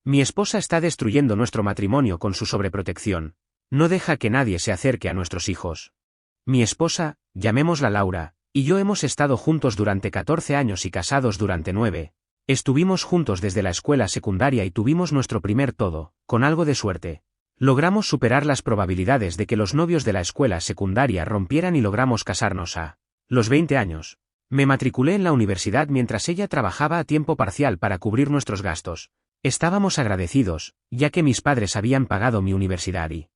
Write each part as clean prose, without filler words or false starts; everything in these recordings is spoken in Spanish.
Mi esposa está destruyendo nuestro matrimonio con su sobreprotección. No deja que nadie se acerque a nuestros hijos. Mi esposa, llamémosla Laura, y yo hemos estado juntos durante 14 años y casados durante 9. Estuvimos juntos desde la escuela secundaria y tuvimos nuestro primer todo, con algo de suerte. Logramos superar las probabilidades de que los novios de la escuela secundaria rompieran y logramos casarnos a los 20 años. Me matriculé en la universidad mientras ella trabajaba a tiempo parcial para cubrir nuestros gastos. Estábamos agradecidos, ya que mis padres habían pagado mi universidad y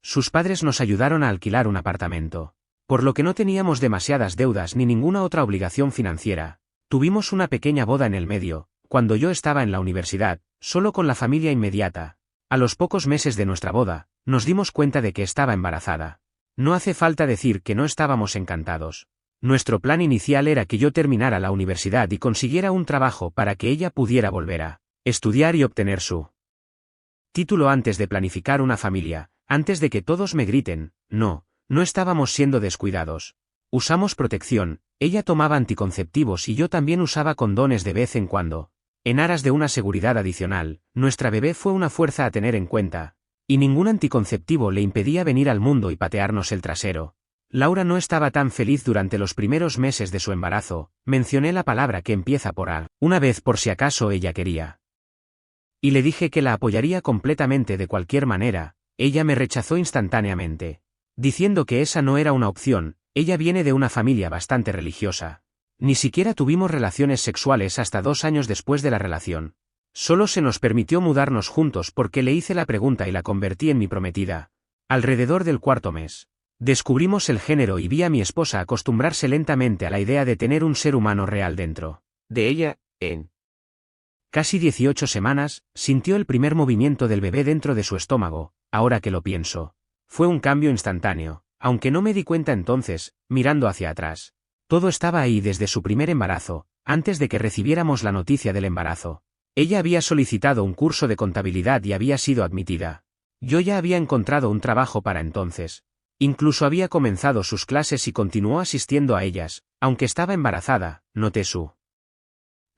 sus padres nos ayudaron a alquilar un apartamento. Por lo que no teníamos demasiadas deudas ni ninguna otra obligación financiera. Tuvimos una pequeña boda en el medio, cuando yo estaba en la universidad, solo con la familia inmediata. A los pocos meses de nuestra boda, nos dimos cuenta de que estaba embarazada. No hace falta decir que no estábamos encantados. Nuestro plan inicial era que yo terminara la universidad y consiguiera un trabajo para que ella pudiera volver a estudiar y obtener su título antes de planificar una familia, antes de que todos me griten. No estábamos siendo descuidados. Usamos protección, ella tomaba anticonceptivos y yo también usaba condones de vez en cuando. En aras de una seguridad adicional, nuestra bebé fue una fuerza a tener en cuenta. Y ningún anticonceptivo le impedía venir al mundo y patearnos el trasero. Laura no estaba tan feliz durante los primeros meses de su embarazo. Mencioné la palabra que empieza por A, una vez por si acaso ella quería. Y le dije que la apoyaría completamente de cualquier manera. Ella me rechazó instantáneamente, diciendo que esa no era una opción. Ella viene de una familia bastante religiosa. Ni siquiera tuvimos relaciones sexuales hasta 2 años después de la relación. Solo se nos permitió mudarnos juntos porque le hice la pregunta y la convertí en mi prometida. Alrededor del 4.º mes, descubrimos el género y vi a mi esposa acostumbrarse lentamente a la idea de tener un ser humano real dentro de ella. En casi 18 semanas, sintió el primer movimiento del bebé dentro de su estómago. Ahora que lo pienso, fue un cambio instantáneo, aunque no me di cuenta entonces, mirando hacia atrás. Todo estaba ahí desde su primer embarazo, antes de que recibiéramos la noticia del embarazo. Ella había solicitado un curso de contabilidad y había sido admitida. Yo ya había encontrado un trabajo para entonces. Incluso había comenzado sus clases y continuó asistiendo a ellas, aunque estaba embarazada. Noté su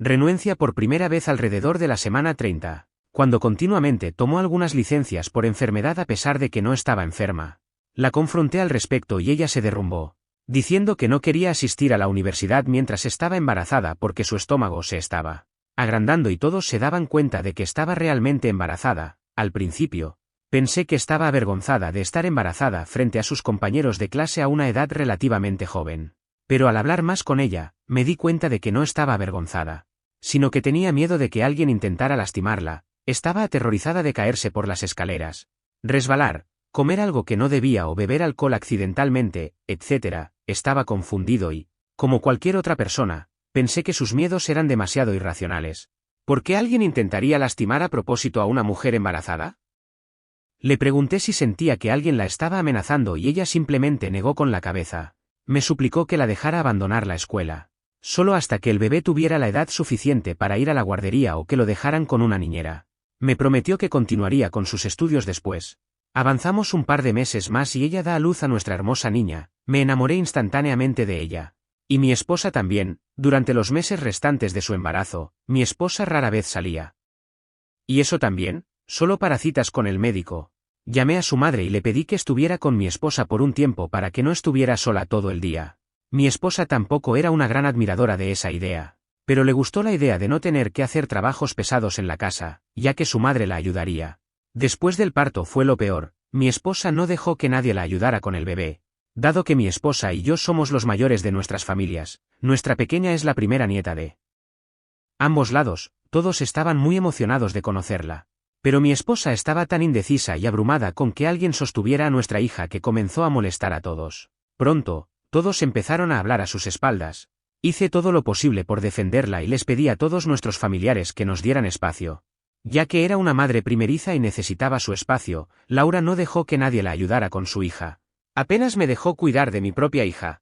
renuencia por primera vez alrededor de la semana 30, cuando continuamente tomó algunas licencias por enfermedad a pesar de que no estaba enferma. La confronté al respecto y ella se derrumbó, diciendo que no quería asistir a la universidad mientras estaba embarazada porque su estómago se estaba agrandando y todos se daban cuenta de que estaba realmente embarazada. Al principio, pensé que estaba avergonzada de estar embarazada frente a sus compañeros de clase a una edad relativamente joven. Pero al hablar más con ella, me di cuenta de que no estaba avergonzada, sino que tenía miedo de que alguien intentara lastimarla. Estaba aterrorizada de caerse por las escaleras, resbalar, comer algo que no debía o beber alcohol accidentalmente, etc. Estaba confundido y, como cualquier otra persona, pensé que sus miedos eran demasiado irracionales. ¿Por qué alguien intentaría lastimar a propósito a una mujer embarazada? Le pregunté si sentía que alguien la estaba amenazando y ella simplemente negó con la cabeza. Me suplicó que la dejara abandonar la escuela, solo hasta que el bebé tuviera la edad suficiente para ir a la guardería o que lo dejaran con una niñera. Me prometió que continuaría con sus estudios después. Avanzamos un par de meses más y ella da a luz a nuestra hermosa niña. Me enamoré instantáneamente de ella. Y mi esposa también. Durante los meses restantes de su embarazo, mi esposa rara vez salía. ¿Y eso también? Solo para citas con el médico. Llamé a su madre y le pedí que estuviera con mi esposa por un tiempo para que no estuviera sola todo el día. Mi esposa tampoco era una gran admiradora de esa idea, pero le gustó la idea de no tener que hacer trabajos pesados en la casa, ya que su madre la ayudaría. Después del parto fue lo peor. Mi esposa no dejó que nadie la ayudara con el bebé. Dado que mi esposa y yo somos los mayores de nuestras familias, nuestra pequeña es la primera nieta de ambos lados. Todos estaban muy emocionados de conocerla. Pero mi esposa estaba tan indecisa y abrumada con que alguien sostuviera a nuestra hija que comenzó a molestar a todos. Pronto, todos empezaron a hablar a sus espaldas. Hice todo lo posible por defenderla y les pedí a todos nuestros familiares que nos dieran espacio. Ya que era una madre primeriza y necesitaba su espacio, Laura no dejó que nadie la ayudara con su hija. Apenas me dejó cuidar de mi propia hija.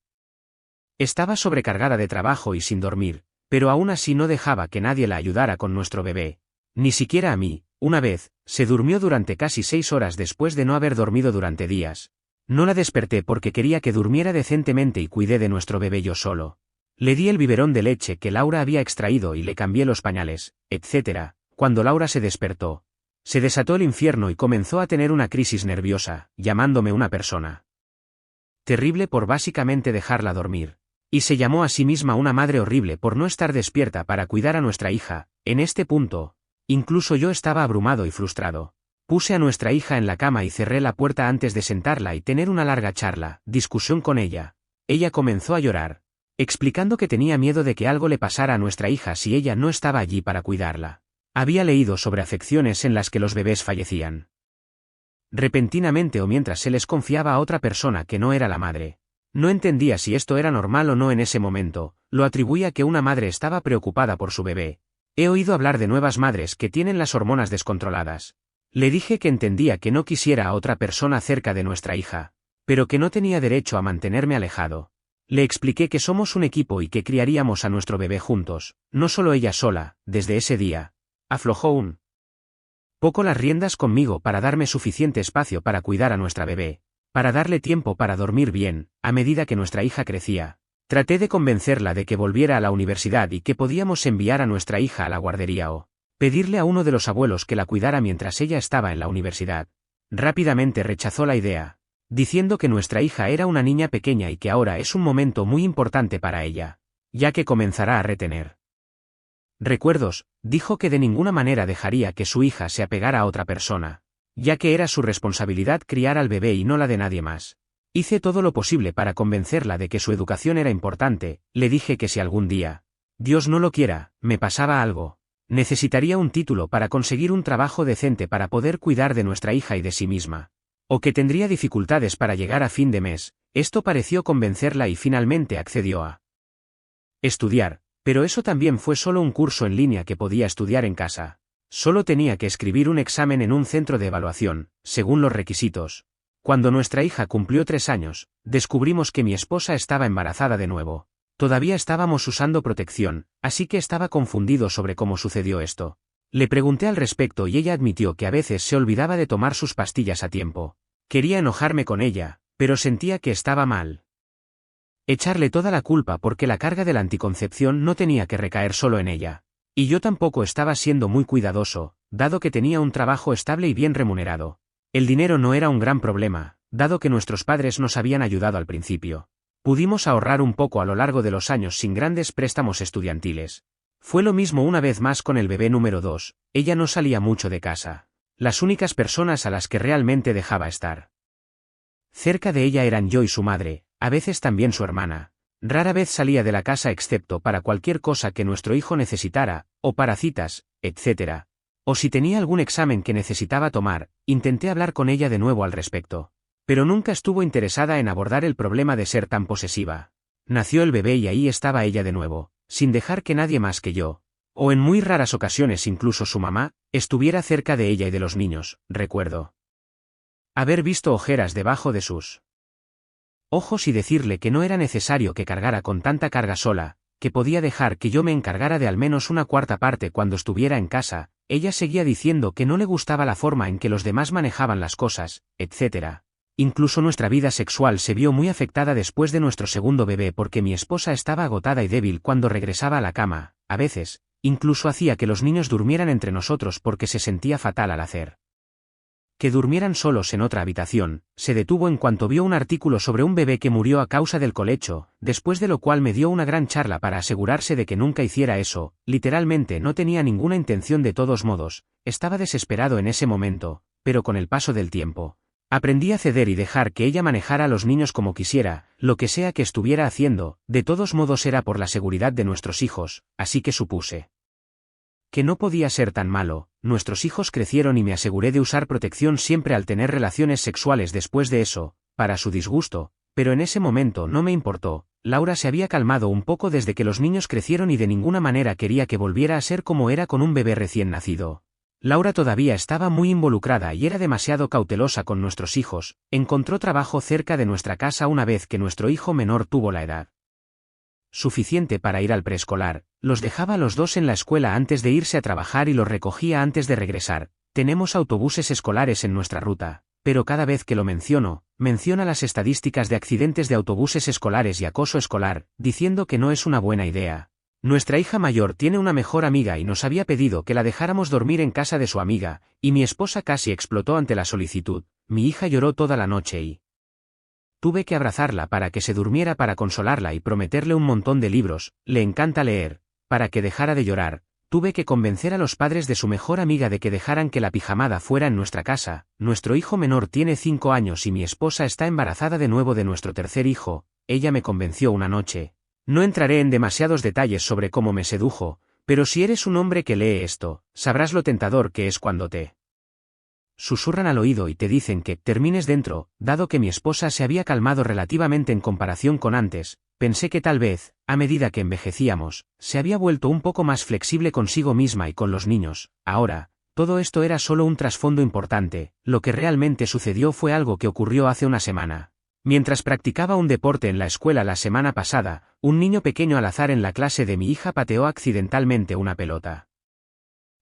Estaba sobrecargada de trabajo y sin dormir, pero aún así no dejaba que nadie la ayudara con nuestro bebé. Ni siquiera a mí. Una vez, se durmió durante casi 6 horas después de no haber dormido durante días. No la desperté porque quería que durmiera decentemente y cuidé de nuestro bebé yo solo. Le di el biberón de leche que Laura había extraído y le cambié los pañales, etc. Cuando Laura se despertó, se desató el infierno y comenzó a tener una crisis nerviosa, llamándome una persona terrible por básicamente dejarla dormir. Y se llamó a sí misma una madre horrible por no estar despierta para cuidar a nuestra hija. En este punto, incluso yo estaba abrumado y frustrado. Puse a nuestra hija en la cama y cerré la puerta antes de sentarla y tener una larga discusión con ella. Ella comenzó a llorar, explicando que tenía miedo de que algo le pasara a nuestra hija si ella no estaba allí para cuidarla. Había leído sobre afecciones en las que los bebés fallecían repentinamente o mientras se les confiaba a otra persona que no era la madre. No entendía si esto era normal o no en ese momento, lo atribuía a que una madre estaba preocupada por su bebé. He oído hablar de nuevas madres que tienen las hormonas descontroladas. Le dije que entendía que no quisiera a otra persona cerca de nuestra hija, pero que no tenía derecho a mantenerme alejado. Le expliqué que somos un equipo y que criaríamos a nuestro bebé juntos, no solo ella sola. Desde ese día, aflojó un poco las riendas conmigo para darme suficiente espacio para cuidar a nuestra bebé, para darle tiempo para dormir bien. A medida que nuestra hija crecía, traté de convencerla de que volviera a la universidad y que podíamos enviar a nuestra hija a la guardería o pedirle a uno de los abuelos que la cuidara mientras ella estaba en la universidad. Rápidamente rechazó la idea, diciendo que nuestra hija era una niña pequeña y que ahora es un momento muy importante para ella, ya que comenzará a retener recuerdos. Dijo que de ninguna manera dejaría que su hija se apegara a otra persona, ya que era su responsabilidad criar al bebé y no la de nadie más. Hice todo lo posible para convencerla de que su educación era importante. Le dije que si algún día, Dios no lo quiera, me pasaba algo, necesitaría un título para conseguir un trabajo decente para poder cuidar de nuestra hija y de sí misma, o que tendría dificultades para llegar a fin de mes. Esto pareció convencerla y finalmente accedió a estudiar. Pero eso también fue solo un curso en línea que podía estudiar en casa. Solo tenía que escribir un examen en un centro de evaluación, según los requisitos. Cuando nuestra hija cumplió 3 años, descubrimos que mi esposa estaba embarazada de nuevo. Todavía estábamos usando protección, así que estaba confundido sobre cómo sucedió esto. Le pregunté al respecto y ella admitió que a veces se olvidaba de tomar sus pastillas a tiempo. Quería enojarme con ella, pero sentía que estaba mal echarle toda la culpa porque la carga de la anticoncepción no tenía que recaer solo en ella. Y yo tampoco estaba siendo muy cuidadoso, dado que tenía un trabajo estable y bien remunerado. El dinero no era un gran problema, dado que nuestros padres nos habían ayudado al principio. Pudimos ahorrar un poco a lo largo de los años sin grandes préstamos estudiantiles. Fue lo mismo una vez más con el bebé número 2, ella no salía mucho de casa. Las únicas personas a las que realmente dejaba estar cerca de ella eran yo y su madre, a veces también su hermana. Rara vez salía de la casa excepto para cualquier cosa que nuestro hijo necesitara, o para citas, etc. O si tenía algún examen que necesitaba tomar. Intenté hablar con ella de nuevo al respecto, pero nunca estuvo interesada en abordar el problema de ser tan posesiva. Nació el bebé y ahí estaba ella de nuevo, sin dejar que nadie más que yo, o en muy raras ocasiones incluso su mamá, estuviera cerca de ella y de los niños. Recuerdo haber visto ojeras debajo de sus ojos y decirle que no era necesario que cargara con tanta carga sola, que podía dejar que yo me encargara de al menos una cuarta parte cuando estuviera en casa. Ella seguía diciendo que no le gustaba la forma en que los demás manejaban las cosas, etc. Incluso nuestra vida sexual se vio muy afectada después de nuestro segundo bebé porque mi esposa estaba agotada y débil cuando regresaba a la cama. A veces, incluso hacía que los niños durmieran entre nosotros porque se sentía fatal al hacer que durmieran solos en otra habitación. Se detuvo en cuanto vio un artículo sobre un bebé que murió a causa del colecho, después de lo cual me dio una gran charla para asegurarse de que nunca hiciera eso. Literalmente no tenía ninguna intención de todos modos, estaba desesperado en ese momento, pero con el paso del tiempo, aprendí a ceder y dejar que ella manejara a los niños como quisiera. Lo que sea que estuviera haciendo, de todos modos era por la seguridad de nuestros hijos, así que supuse que no podía ser tan malo. Nuestros hijos crecieron y me aseguré de usar protección siempre al tener relaciones sexuales después de eso, para su disgusto, pero en ese momento no me importó. Laura se había calmado un poco desde que los niños crecieron y de ninguna manera quería que volviera a ser como era con un bebé recién nacido. Laura todavía estaba muy involucrada y era demasiado cautelosa con nuestros hijos. Encontró trabajo cerca de nuestra casa una vez que nuestro hijo menor tuvo la edad suficiente para ir al preescolar. Los dejaba a los dos en la escuela antes de irse a trabajar y los recogía antes de regresar. Tenemos autobuses escolares en nuestra ruta, pero cada vez que lo menciona las estadísticas de accidentes de autobuses escolares y acoso escolar, diciendo que no es una buena idea. Nuestra hija mayor tiene una mejor amiga y nos había pedido que la dejáramos dormir en casa de su amiga, y mi esposa casi explotó ante la solicitud. Mi hija lloró toda la noche y tuve que abrazarla para que se durmiera para consolarla y prometerle un montón de libros, le encanta leer, para que dejara de llorar. Tuve que convencer a los padres de su mejor amiga de que dejaran que la pijamada fuera en nuestra casa. Nuestro hijo menor tiene 5 años y mi esposa está embarazada de nuevo de nuestro tercer hijo. Ella me convenció una noche. No entraré en demasiados detalles sobre cómo me sedujo, pero si eres un hombre que lee esto, sabrás lo tentador que es cuando te susurran al oído y te dicen que termines dentro. Dado que mi esposa se había calmado relativamente en comparación con antes, pensé que tal vez, a medida que envejecíamos, se había vuelto un poco más flexible consigo misma y con los niños. Ahora, todo esto era solo un trasfondo importante. Lo que realmente sucedió fue algo que ocurrió hace una semana. Mientras practicaba un deporte en la escuela la semana pasada, un niño pequeño al azar en la clase de mi hija pateó accidentalmente una pelota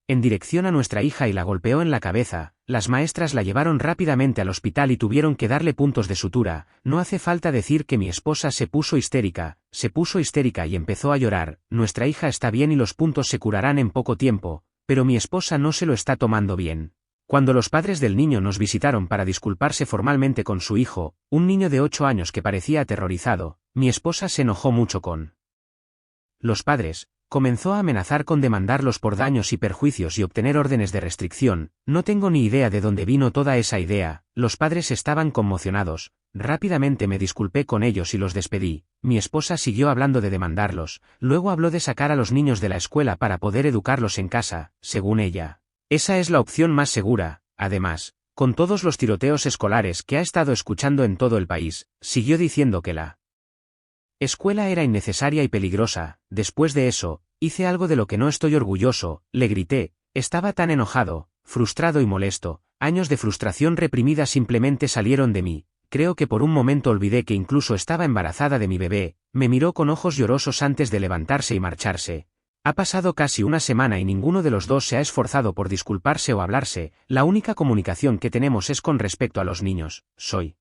en dirección a nuestra hija y la golpeó en la cabeza. Las maestras la llevaron rápidamente al hospital y tuvieron que darle puntos de sutura. No hace falta decir que mi esposa se puso histérica y empezó a llorar. Nuestra hija está bien y los puntos se curarán en poco tiempo, pero mi esposa no se lo está tomando bien. Cuando los padres del niño nos visitaron para disculparse formalmente con su hijo, un niño de 8 años que parecía aterrorizado, mi esposa se enojó mucho con los padres. Comenzó a amenazar con demandarlos por daños y perjuicios y obtener órdenes de restricción. No tengo ni idea de dónde vino toda esa idea. Los padres estaban conmocionados. Rápidamente me disculpé con ellos y los despedí. Mi esposa siguió hablando de demandarlos. Luego habló de sacar a los niños de la escuela para poder educarlos en casa, según ella. Esa es la opción más segura. Además, con todos los tiroteos escolares que ha estado escuchando en todo el país, siguió diciendo que la escuela era innecesaria y peligrosa. Después de eso, hice algo de lo que no estoy orgulloso, le grité. Estaba tan enojado, frustrado y molesto. Años de frustración reprimida simplemente salieron de mí. Creo que por un momento olvidé que incluso estaba embarazada de mi bebé. Me miró con ojos llorosos antes de levantarse y marcharse. Ha pasado casi una semana y ninguno de los dos se ha esforzado por disculparse o hablarse. La única comunicación que tenemos es con respecto a los niños. Soy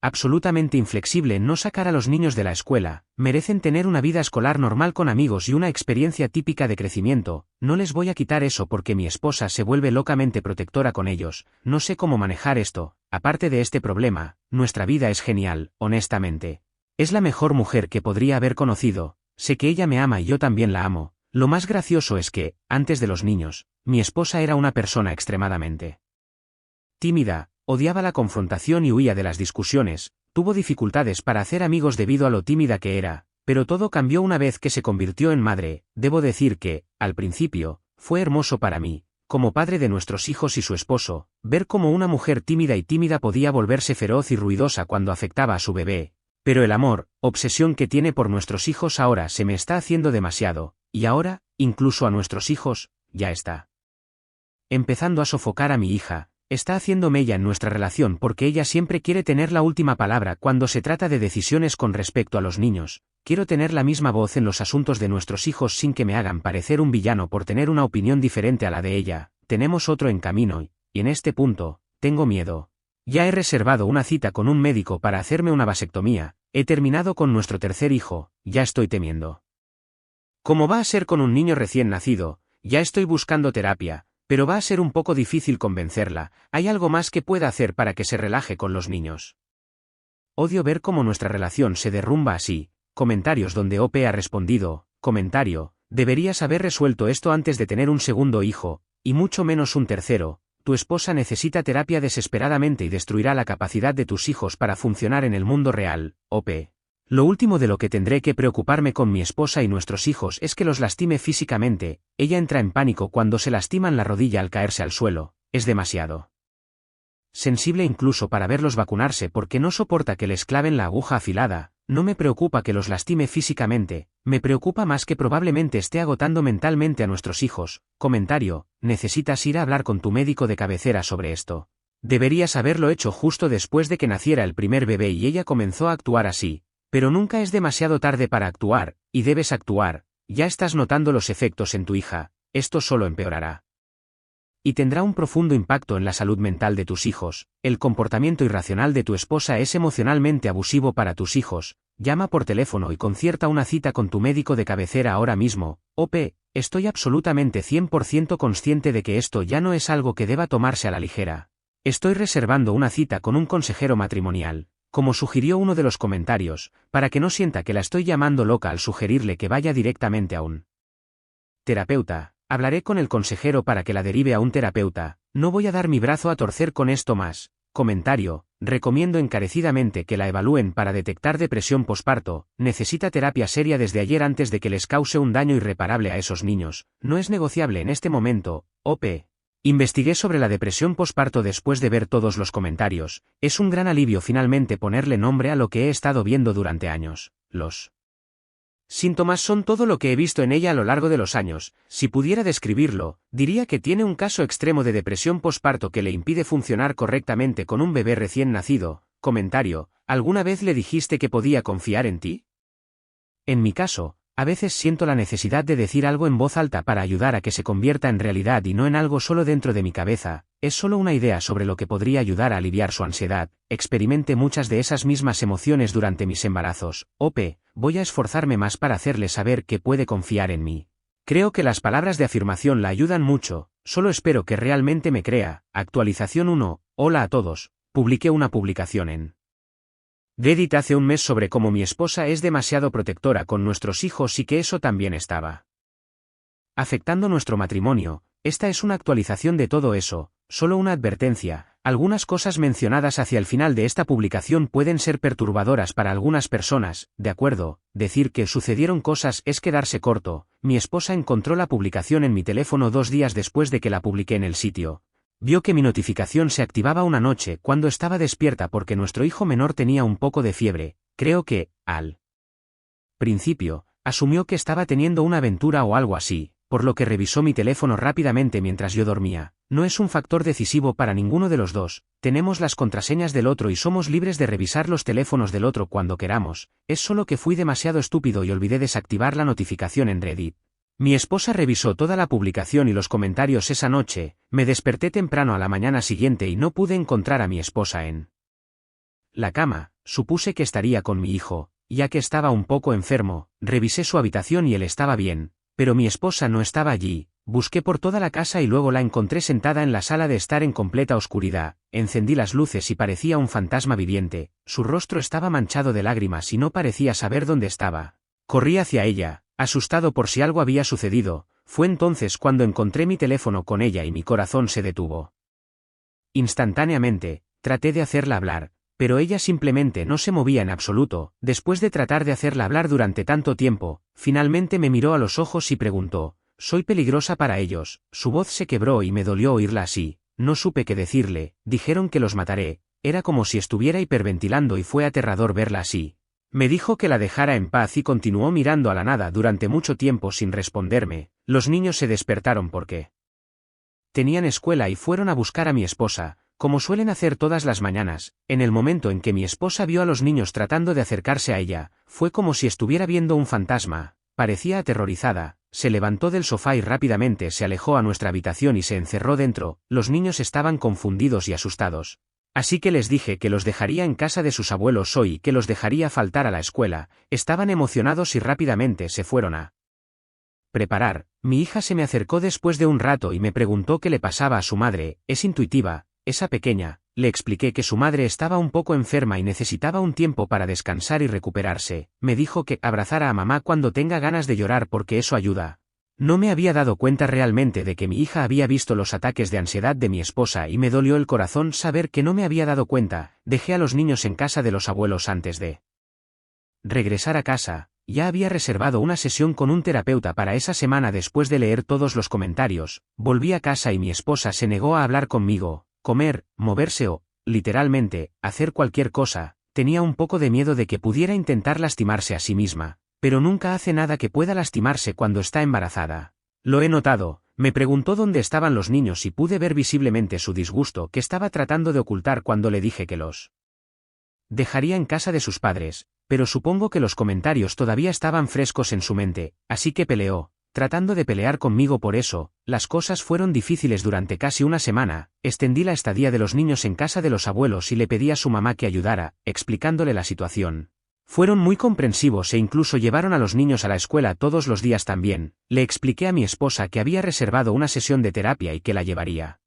absolutamente inflexible en no sacar a los niños de la escuela. Merecen tener una vida escolar normal con amigos y una experiencia típica de crecimiento. No les voy a quitar eso porque mi esposa se vuelve locamente protectora con ellos. No sé cómo manejar esto. Aparte de este problema, nuestra vida es genial, honestamente. Es la mejor mujer que podría haber conocido. Sé que ella me ama y yo también la amo. Lo más gracioso es que, antes de los niños, mi esposa era una persona extremadamente tímida. Odiaba la confrontación y huía de las discusiones. Tuvo dificultades para hacer amigos debido a lo tímida que era, pero todo cambió una vez que se convirtió en madre. Debo decir que, al principio, fue hermoso para mí, como padre de nuestros hijos y su esposo, ver cómo una mujer tímida podía volverse feroz y ruidosa cuando afectaba a su bebé. Pero el amor, obsesión que tiene por nuestros hijos ahora se me está haciendo demasiado, y ahora, incluso a nuestros hijos, ya está empezando a sofocar a mi hija. Está haciendo mella en nuestra relación porque ella siempre quiere tener la última palabra cuando se trata de decisiones con respecto a los niños. Quiero tener la misma voz en los asuntos de nuestros hijos sin que me hagan parecer un villano por tener una opinión diferente a la de ella. Tenemos otro en camino y en este punto, tengo miedo. Ya he reservado una cita con un médico para hacerme una vasectomía. He terminado con nuestro tercer hijo, ya estoy temiendo. Como va a ser con un niño recién nacido, ya estoy buscando terapia. Pero va a ser un poco difícil convencerla. ¿Hay algo más que pueda hacer para que se relaje con los niños? Odio ver cómo nuestra relación se derrumba así. Comentarios donde OP ha respondido, comentario, deberías haber resuelto esto antes de tener un segundo hijo, y mucho menos un tercero. Tu esposa necesita terapia desesperadamente y destruirá la capacidad de tus hijos para funcionar en el mundo real, OP. Lo último de lo que tendré que preocuparme con mi esposa y nuestros hijos es que los lastime físicamente. Ella entra en pánico cuando se lastiman la rodilla al caerse al suelo. Es demasiado sensible incluso para verlos vacunarse porque no soporta que les claven la aguja afilada. No me preocupa que los lastime físicamente, me preocupa más que probablemente esté agotando mentalmente a nuestros hijos. Comentario, necesitas ir a hablar con tu médico de cabecera sobre esto. Deberías haberlo hecho justo después de que naciera el primer bebé y ella comenzó a actuar así. Pero nunca es demasiado tarde para actuar, y debes actuar. Ya estás notando los efectos en tu hija, esto solo empeorará. y tendrá un profundo impacto en la salud mental de tus hijos. El comportamiento irracional de tu esposa es emocionalmente abusivo para tus hijos. Llama por teléfono y concierta una cita con tu médico de cabecera ahora mismo. OP, estoy absolutamente 100% consciente de que esto ya no es algo que deba tomarse a la ligera. Estoy reservando una cita con un consejero matrimonial, como sugirió uno de los comentarios, para que no sienta que la estoy llamando loca al sugerirle que vaya directamente a un terapeuta. Hablaré con el consejero para que la derive a un terapeuta. No voy a dar mi brazo a torcer con esto más. Comentario: recomiendo encarecidamente que la evalúen para detectar depresión posparto. Necesita terapia seria desde ayer antes de que les cause un daño irreparable a esos niños. No es negociable en este momento. OP. Investigué sobre la depresión posparto después de ver todos los comentarios. Es un gran alivio finalmente ponerle nombre a lo que he estado viendo durante años. Los síntomas son todo lo que he visto en ella a lo largo de los años. Si pudiera describirlo, diría que tiene un caso extremo de depresión posparto que le impide funcionar correctamente con un bebé recién nacido. Comentario: ¿alguna vez le dijiste que podía confiar en ti? En mi caso, a veces siento la necesidad de decir algo en voz alta para ayudar a que se convierta en realidad y no en algo solo dentro de mi cabeza. Es solo una idea sobre lo que podría ayudar a aliviar su ansiedad. Experimenté muchas de esas mismas emociones durante mis embarazos. OP, voy a esforzarme más para hacerle saber que puede confiar en mí. Creo que las palabras de afirmación la ayudan mucho, solo espero que realmente me crea. Actualización 1, hola a todos, publiqué una publicación en Reddit hace un mes sobre cómo mi esposa es demasiado protectora con nuestros hijos y que eso también estaba afectando nuestro matrimonio. Esta es una actualización de todo eso, solo una advertencia. Algunas cosas mencionadas hacia el final de esta publicación pueden ser perturbadoras para algunas personas, de acuerdo. Decir que sucedieron cosas es quedarse corto. Mi esposa encontró la publicación en mi teléfono 2 días después de que la publiqué en el sitio. Vio que mi notificación se activaba una noche cuando estaba despierta porque nuestro hijo menor tenía un poco de fiebre. Creo que, al principio, asumió que estaba teniendo una aventura o algo así, por lo que revisó mi teléfono rápidamente mientras yo dormía. No es un factor decisivo para ninguno de los dos, tenemos las contraseñas del otro y somos libres de revisar los teléfonos del otro cuando queramos. Es solo que fui demasiado estúpido y olvidé desactivar la notificación en Reddit. Mi esposa revisó toda la publicación y los comentarios esa noche. Me desperté temprano a la mañana siguiente y no pude encontrar a mi esposa en la cama. Supuse que estaría con mi hijo, ya que estaba un poco enfermo. Revisé su habitación y él estaba bien, pero mi esposa no estaba allí. Busqué por toda la casa y luego la encontré sentada en la sala de estar en completa oscuridad. Encendí las luces y parecía un fantasma viviente. Su rostro estaba manchado de lágrimas y no parecía saber dónde estaba. Corrí hacia ella, asustado por si algo había sucedido. Fue entonces cuando encontré mi teléfono con ella y mi corazón se detuvo. Instantáneamente, traté de hacerla hablar, pero ella simplemente no se movía en absoluto. Después de tratar de hacerla hablar durante tanto tiempo, finalmente me miró a los ojos y preguntó: ¿soy peligrosa para ellos? Su voz se quebró y me dolió oírla así. No supe qué decirle. Dijeron que los mataré. Era como si estuviera hiperventilando y fue aterrador verla así. Me dijo que la dejara en paz y continuó mirando a la nada durante mucho tiempo sin responderme. Los niños se despertaron porque tenían escuela y fueron a buscar a mi esposa, como suelen hacer todas las mañanas. En el momento en que mi esposa vio a los niños tratando de acercarse a ella, fue como si estuviera viendo un fantasma. Parecía aterrorizada. Se levantó del sofá y rápidamente se alejó a nuestra habitación y se encerró dentro. Los niños estaban confundidos y asustados. Así que les dije que los dejaría en casa de sus abuelos hoy y que los dejaría faltar a la escuela. Estaban emocionados y rápidamente se fueron a preparar. Mi hija se me acercó después de un rato y me preguntó qué le pasaba a su madre. Es intuitiva, esa pequeña. Le expliqué que su madre estaba un poco enferma y necesitaba un tiempo para descansar y recuperarse. Me dijo que abrazara a mamá cuando tenga ganas de llorar porque eso ayuda. No me había dado cuenta realmente de que mi hija había visto los ataques de ansiedad de mi esposa y me dolió el corazón saber que no me había dado cuenta. Dejé a los niños en casa de los abuelos antes de regresar a casa. Ya había reservado una sesión con un terapeuta para esa semana después de leer todos los comentarios. Volví a casa y mi esposa se negó a hablar conmigo, comer, moverse o, literalmente, hacer cualquier cosa. Tenía un poco de miedo de que pudiera intentar lastimarse a sí misma, pero nunca hace nada que pueda lastimarse cuando está embarazada. Lo he notado. Me preguntó dónde estaban los niños y pude ver visiblemente su disgusto que estaba tratando de ocultar cuando le dije que los dejaría en casa de sus padres, pero supongo que los comentarios todavía estaban frescos en su mente, así que peleó. tratando de pelear conmigo por eso. Las cosas fueron difíciles durante casi una semana. Extendí la estadía de los niños en casa de los abuelos y le pedí a su mamá que ayudara, explicándole la situación. Fueron muy comprensivos e incluso llevaron a los niños a la escuela todos los días también. Le expliqué a mi esposa que había reservado una sesión de terapia y que la llevaría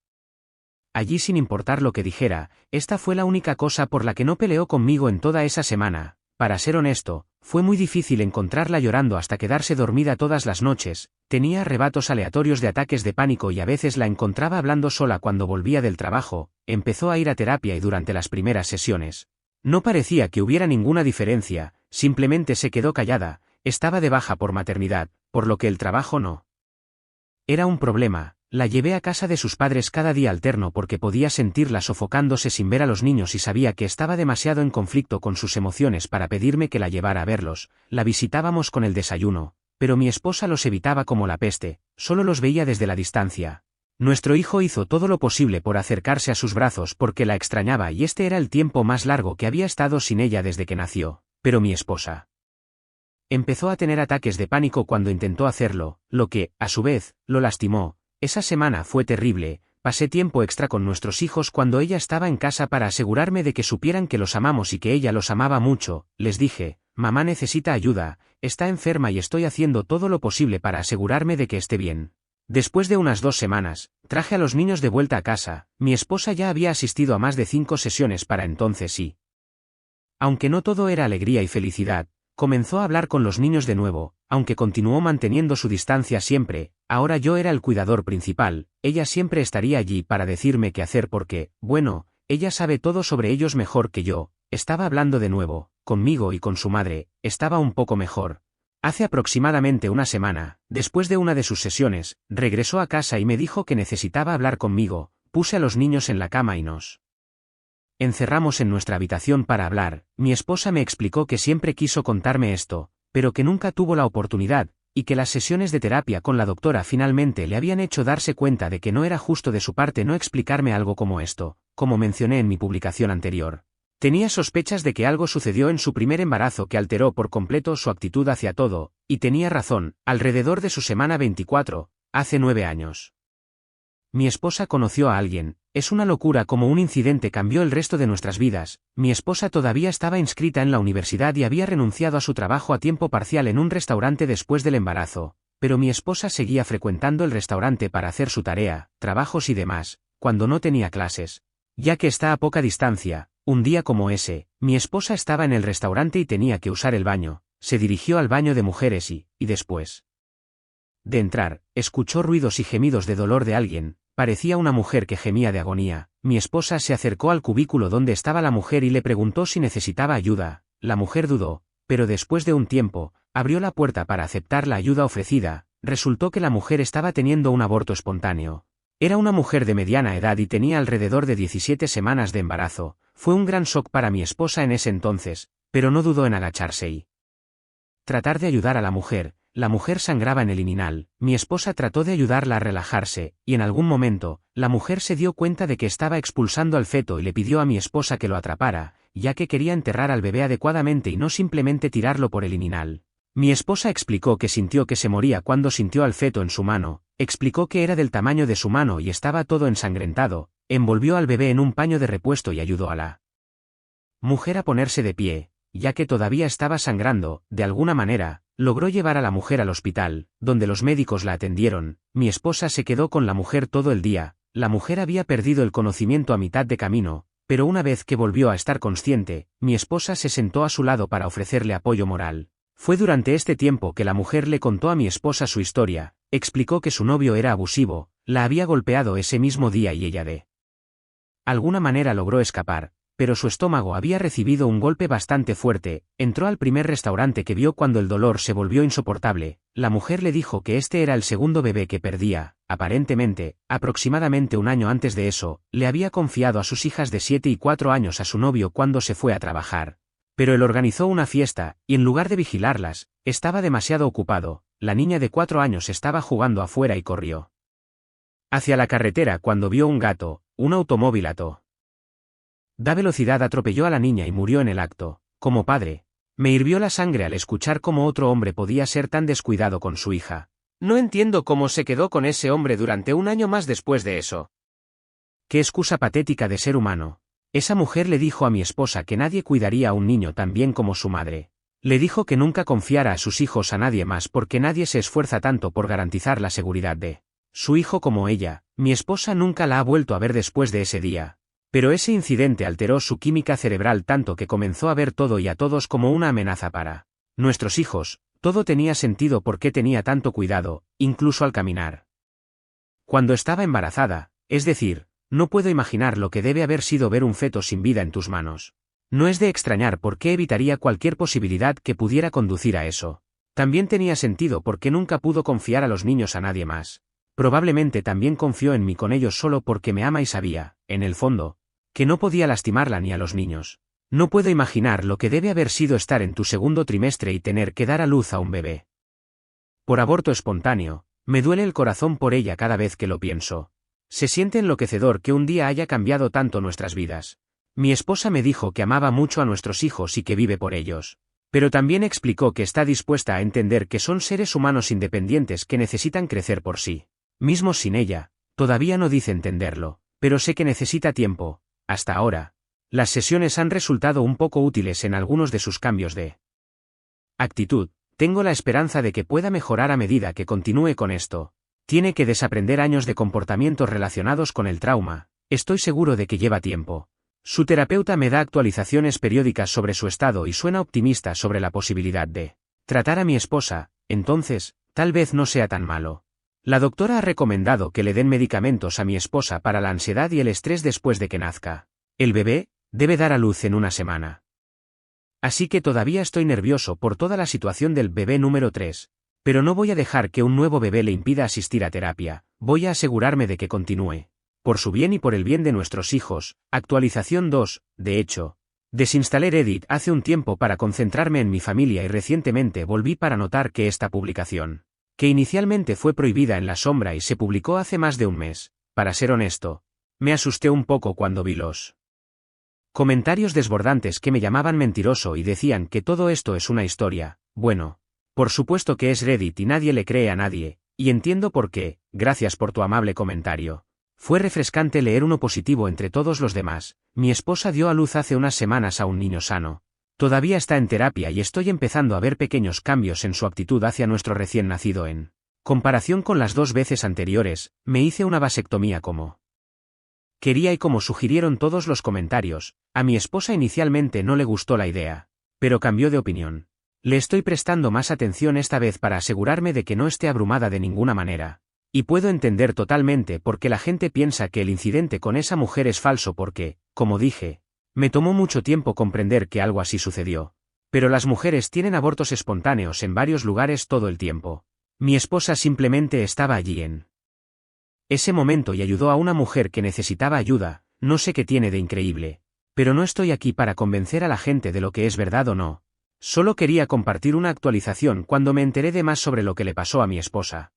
allí sin importar lo que dijera. Esta fue la única cosa por la que no peleó conmigo en toda esa semana. Para ser honesto, fue muy difícil encontrarla llorando hasta quedarse dormida todas las noches. Tenía arrebatos aleatorios de ataques de pánico y a veces la encontraba hablando sola cuando volvía del trabajo. Empezó a ir a terapia y durante las primeras sesiones no parecía que hubiera ninguna diferencia, simplemente se quedó callada. Estaba de baja por maternidad, por lo que el trabajo no era un problema. La llevé a casa de sus padres cada día alterno porque podía sentirla sofocándose sin ver a los niños y sabía que estaba demasiado en conflicto con sus emociones para pedirme que la llevara a verlos. La visitábamos con el desayuno, pero mi esposa los evitaba como la peste, solo los veía desde la distancia. Nuestro hijo hizo todo lo posible por acercarse a sus brazos porque la extrañaba y este era el tiempo más largo que había estado sin ella desde que nació, pero mi esposa empezó a tener ataques de pánico cuando intentó hacerlo, lo que, a su vez, lo lastimó. Esa semana fue terrible. Pasé tiempo extra con nuestros hijos cuando ella estaba en casa para asegurarme de que supieran que los amamos y que ella los amaba mucho. Les dije, mamá necesita ayuda, está enferma y estoy haciendo todo lo posible para asegurarme de que esté bien. Después de unas 2 semanas, traje a los niños de vuelta a casa. Mi esposa ya había asistido a más de 5 sesiones para entonces y, aunque no todo era alegría y felicidad, comenzó a hablar con los niños de nuevo, aunque continuó manteniendo su distancia siempre. Ahora yo era el cuidador principal. Ella siempre estaría allí para decirme qué hacer porque, bueno, ella sabe todo sobre ellos mejor que yo. Estaba hablando de nuevo, conmigo y con su madre. Estaba un poco mejor. Hace aproximadamente una semana, después de una de sus sesiones, regresó a casa y me dijo que necesitaba hablar conmigo. Puse a los niños en la cama y nos encerramos en nuestra habitación para hablar. Mi esposa me explicó que siempre quiso contarme esto, pero que nunca tuvo la oportunidad, y que las sesiones de terapia con la doctora finalmente le habían hecho darse cuenta de que no era justo de su parte no explicarme algo como esto. Como mencioné en mi publicación anterior, tenía sospechas de que algo sucedió en su primer embarazo que alteró por completo su actitud hacia todo, y tenía razón. Alrededor de su semana 24, hace 9 años. Mi esposa conoció a alguien. Es una locura como un incidente cambió el resto de nuestras vidas. Mi esposa todavía estaba inscrita en la universidad y había renunciado a su trabajo a tiempo parcial en un restaurante después del embarazo, pero mi esposa seguía frecuentando el restaurante para hacer su tarea, trabajos y demás, cuando no tenía clases. Ya que está a poca distancia, un día como ese, mi esposa estaba en el restaurante y tenía que usar el baño. Se dirigió al baño de mujeres y después de entrar, escuchó ruidos y gemidos de dolor de alguien. Parecía una mujer que gemía de agonía. Mi esposa se acercó al cubículo donde estaba la mujer y le preguntó si necesitaba ayuda. La mujer dudó, pero después de un tiempo, abrió la puerta para aceptar la ayuda ofrecida. Resultó que la mujer estaba teniendo un aborto espontáneo. Era una mujer de mediana edad y tenía alrededor de 17 semanas de embarazo. Fue un gran shock para mi esposa en ese entonces, pero no dudó en agacharse y tratar de ayudar a la mujer. La mujer sangraba en el inguinal. Mi esposa trató de ayudarla a relajarse, y en algún momento, la mujer se dio cuenta de que estaba expulsando al feto y le pidió a mi esposa que lo atrapara, ya que quería enterrar al bebé adecuadamente y no simplemente tirarlo por el inguinal. Mi esposa explicó que sintió que se moría cuando sintió al feto en su mano. Explicó que era del tamaño de su mano y estaba todo ensangrentado. Envolvió al bebé en un paño de repuesto y ayudó a la mujer a ponerse de pie, ya que todavía estaba sangrando. De alguna manera, logró llevar a la mujer al hospital, donde los médicos la atendieron. Mi esposa se quedó con la mujer todo el día. La mujer había perdido el conocimiento a mitad de camino, pero una vez que volvió a estar consciente, mi esposa se sentó a su lado para ofrecerle apoyo moral. Fue durante este tiempo que la mujer le contó a mi esposa su historia. Explicó que su novio era abusivo, la había golpeado ese mismo día y ella de alguna manera logró escapar, pero su estómago había recibido un golpe bastante fuerte. Entró al primer restaurante que vio cuando el dolor se volvió insoportable. La mujer le dijo que este era el segundo bebé que perdía. Aparentemente, aproximadamente un año antes de eso, le había confiado a sus hijas de 7 y 4 años a su novio cuando se fue a trabajar. Pero él organizó una fiesta, y en lugar de vigilarlas, estaba demasiado ocupado. La niña de 4 años estaba jugando afuera y corrió hacia la carretera cuando vio un gato. Un automóvil a da velocidad atropelló a la niña y murió en el acto. Como padre, me hirvió la sangre al escuchar cómo otro hombre podía ser tan descuidado con su hija. No entiendo cómo se quedó con ese hombre durante un año más después de eso. Qué excusa patética de ser humano. Esa mujer le dijo a mi esposa que nadie cuidaría a un niño tan bien como su madre. Le dijo que nunca confiara a sus hijos a nadie más porque nadie se esfuerza tanto por garantizar la seguridad de su hijo como ella. Mi esposa nunca la ha vuelto a ver después de ese día. Pero ese incidente alteró su química cerebral tanto que comenzó a ver todo y a todos como una amenaza para nuestros hijos. Todo tenía sentido porque tenía tanto cuidado, incluso al caminar. Cuando estaba embarazada, es decir, no puedo imaginar lo que debe haber sido ver un feto sin vida en tus manos. No es de extrañar por qué evitaría cualquier posibilidad que pudiera conducir a eso. También tenía sentido porque nunca pudo confiar a los niños a nadie más. Probablemente también confió en mí con ellos solo porque me ama y sabía, en el fondo, que no podía lastimarla ni a los niños. No puedo imaginar lo que debe haber sido estar en tu segundo trimestre y tener que dar a luz a un bebé. Por aborto espontáneo, me duele el corazón por ella cada vez que lo pienso. Se siente enloquecedor que un día haya cambiado tanto nuestras vidas. Mi esposa me dijo que amaba mucho a nuestros hijos y que vive por ellos. Pero también explicó que está dispuesta a entender que son seres humanos independientes que necesitan crecer por sí mismos sin ella. Todavía no dice entenderlo, pero sé que necesita tiempo. Hasta ahora, las sesiones han resultado un poco útiles en algunos de sus cambios de actitud. Tengo la esperanza de que pueda mejorar a medida que continúe con esto. Tiene que desaprender años de comportamientos relacionados con el trauma. Estoy seguro de que lleva tiempo. Su terapeuta me da actualizaciones periódicas sobre su estado y suena optimista sobre la posibilidad de tratar a mi esposa. Entonces, tal vez no sea tan malo. La doctora ha recomendado que le den medicamentos a mi esposa para la ansiedad y el estrés después de que nazca. El bebé debe dar a luz en una semana. Así que todavía estoy nervioso por toda la situación del bebé número 3. Pero no voy a dejar que un nuevo bebé le impida asistir a terapia. Voy a asegurarme de que continúe. Por su bien y por el bien de nuestros hijos. Actualización 2. De hecho, desinstalé Reddit hace un tiempo para concentrarme en mi familia y recientemente volví para notar que esta publicación, que inicialmente fue prohibida en la sombra y se publicó hace más de un mes, para ser honesto, me asusté un poco cuando vi los comentarios desbordantes que me llamaban mentiroso y decían que todo esto es una historia. Bueno, por supuesto que es Reddit y nadie le cree a nadie, y entiendo por qué. Gracias por tu amable comentario. Fue refrescante leer uno positivo entre todos los demás. Mi esposa dio a luz hace unas semanas a un niño sano. Todavía está en terapia y estoy empezando a ver pequeños cambios en su actitud hacia nuestro recién nacido en comparación con las 2 veces anteriores. Me hice una vasectomía como quería y como sugirieron todos los comentarios. A mi esposa inicialmente no le gustó la idea, pero cambió de opinión. Le estoy prestando más atención esta vez para asegurarme de que no esté abrumada de ninguna manera. Y puedo entender totalmente por qué la gente piensa que el incidente con esa mujer es falso porque, como dije, me tomó mucho tiempo comprender que algo así sucedió. Pero las mujeres tienen abortos espontáneos en varios lugares todo el tiempo. Mi esposa simplemente estaba allí en ese momento y ayudó a una mujer que necesitaba ayuda. No sé qué tiene de increíble. Pero no estoy aquí para convencer a la gente de lo que es verdad o no. Solo quería compartir una actualización cuando me enteré de más sobre lo que le pasó a mi esposa.